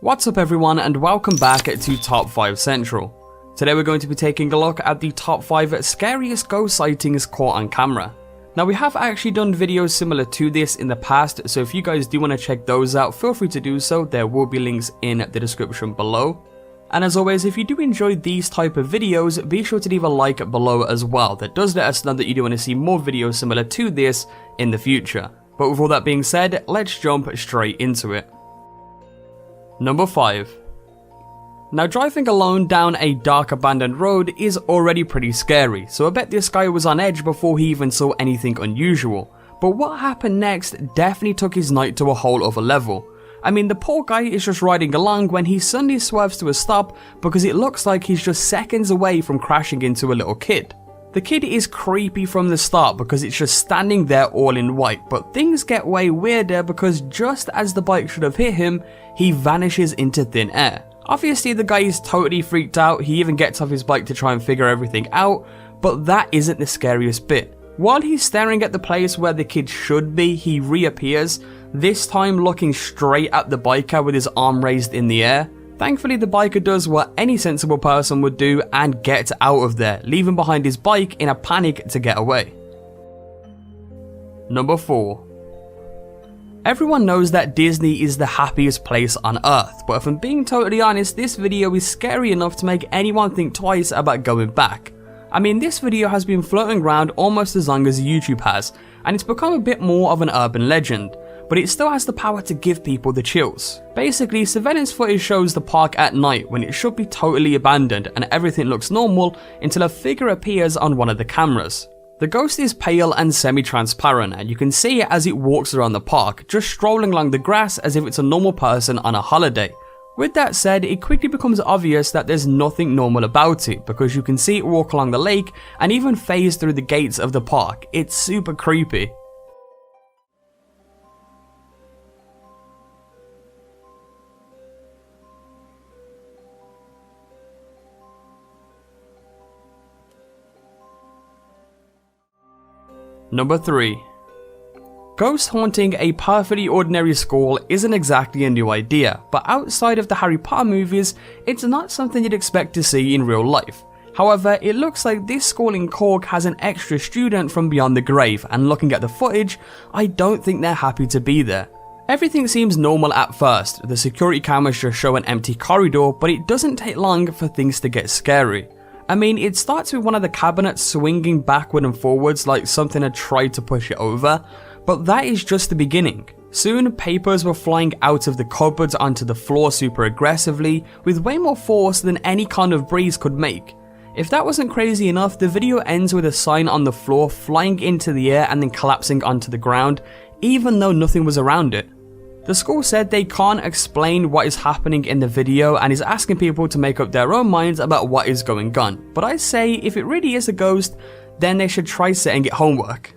What's up everyone and welcome back to Top 5 Central. Today we're going to be taking a look at the top 5 scariest ghost sightings caught on camera. Now we have actually done videos similar to this in the past, so if you guys do want to check those out, feel free to do so. There will be links in the description below. And as always, if you do enjoy these type of videos, be sure to leave a like below as well. That does let us know that you do want to see more videos similar to this in the future. But with all that being said, let's jump straight into it. Number 5. Now driving alone down a dark abandoned road is already pretty scary, so I bet this guy was on edge before he even saw anything unusual. But what happened next definitely took his night to a whole other level. I mean, the poor guy is just riding along when he suddenly swerves to a stop because it looks like he's just seconds away from crashing into a little kid. The kid is creepy from the start because it's just standing there all in white, but things get way weirder because just as the bike should have hit him, he vanishes into thin air. Obviously the guy is totally freaked out, he even gets off his bike to try and figure everything out, but that isn't the scariest bit. While he's staring at the place where the kid should be, he reappears, this time looking straight at the biker with his arm raised in the air. Thankfully the biker does what any sensible person would do and gets out of there, leaving behind his bike in a panic to get away. Number 4. Everyone knows that Disney is the happiest place on earth, but if I'm being totally honest, this video is scary enough to make anyone think twice about going back. I mean, this video has been floating around almost as long as YouTube has, and it's become a bit more of an urban legend, but it still has the power to give people the chills. Basically, surveillance footage shows the park at night when it should be totally abandoned and everything looks normal until a figure appears on one of the cameras. The ghost is pale and semi-transparent, and you can see it as it walks around the park, just strolling along the grass as if it's a normal person on a holiday. With that said, it quickly becomes obvious that there's nothing normal about it, because you can see it walk along the lake and even phase through the gates of the park. It's super creepy. Number 3. Ghost haunting a perfectly ordinary school isn't exactly a new idea, but outside of the Harry Potter movies, it's not something you'd expect to see in real life. However, it looks like this school in Cork has an extra student from beyond the grave, and looking at the footage, I don't think they're happy to be there. Everything seems normal at first, the security cameras just show an empty corridor, but it doesn't take long for things to get scary. I mean, it starts with one of the cabinets swinging backward and forwards like something had tried to push it over, but that is just the beginning. Soon, papers were flying out of the cupboards onto the floor super aggressively, with way more force than any kind of breeze could make. If that wasn't crazy enough, the video ends with a sign on the floor flying into the air and then collapsing onto the ground, even though nothing was around it. The school said they can't explain what is happening in the video and is asking people to make up their own minds about what is going on, but I say if it really is a ghost, then they should try setting it homework.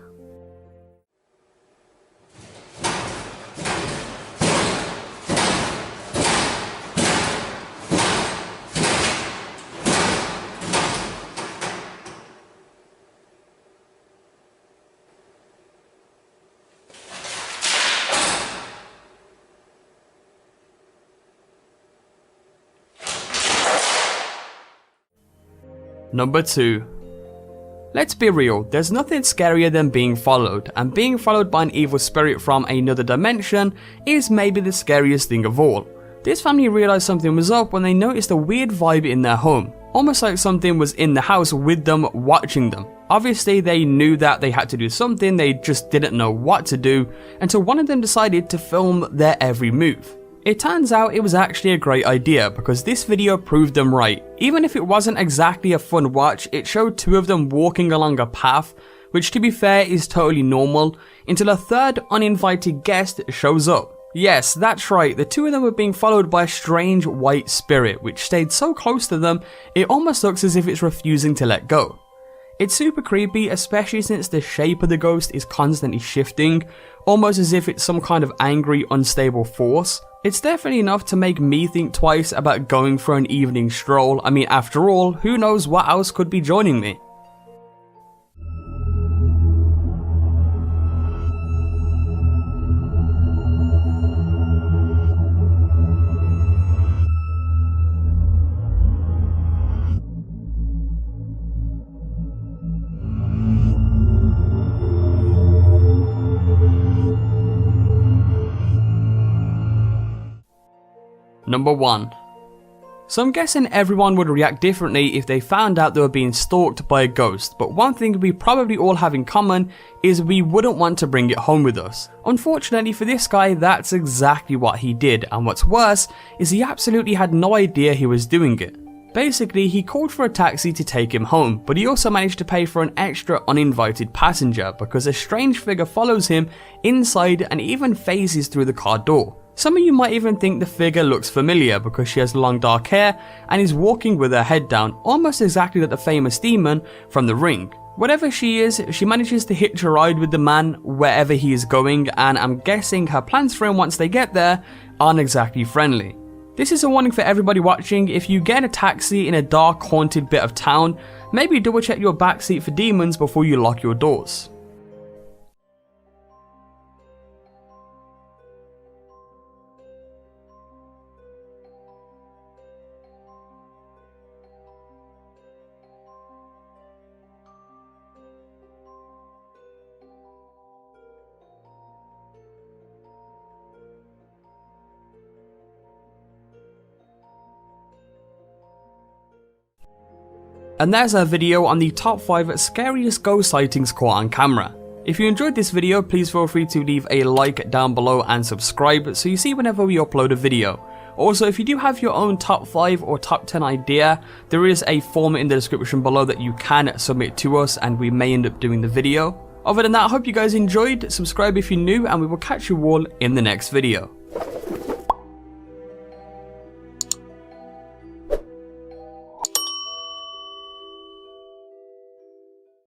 Number 2. Let's be real, there's nothing scarier than being followed, and being followed by an evil spirit from another dimension is maybe the scariest thing of all. This family realized something was up when they noticed a weird vibe in their home, almost like something was in the house with them, watching them. Obviously they knew that they had to do something, they just didn't know what to do, until one of them decided to film their every move. It turns out it was actually a great idea because this video proved them right. Even if it wasn't exactly a fun watch, it showed two of them walking along a path, which to be fair is totally normal, until a third uninvited guest shows up. Yes, that's right, the two of them were being followed by a strange white spirit, which stayed so close to them, it almost looks as if it's refusing to let go. It's super creepy, especially since the shape of the ghost is constantly shifting, almost as if it's some kind of angry, unstable force. It's definitely enough to make me think twice about going for an evening stroll. I mean, after all, who knows what else could be joining me? Number 1. So I'm guessing everyone would react differently if they found out they were being stalked by a ghost, but one thing we probably all have in common is we wouldn't want to bring it home with us. Unfortunately for this guy, that's exactly what he did, and what's worse is he absolutely had no idea he was doing it. Basically, he called for a taxi to take him home, but he also managed to pay for an extra uninvited passenger because a strange figure follows him inside and even phases through the car door. Some of you might even think the figure looks familiar because she has long dark hair and is walking with her head down, almost exactly like the famous demon from The Ring. Whatever she is, she manages to hitch a ride with the man wherever he is going, and I'm guessing her plans for him once they get there aren't exactly friendly. This is a warning for everybody watching: if you get in a taxi in a dark, haunted bit of town, maybe double check your backseat for demons before you lock your doors. And there's our video on the top 5 scariest ghost sightings caught on camera. If you enjoyed this video, please feel free to leave a like down below and subscribe so you see whenever we upload a video. Also, if you do have your own top 5 or top 10 idea, there is a form in the description below that you can submit to us and we may end up doing the video. Other than that, I hope you guys enjoyed, subscribe if you're new, and we will catch you all in the next video.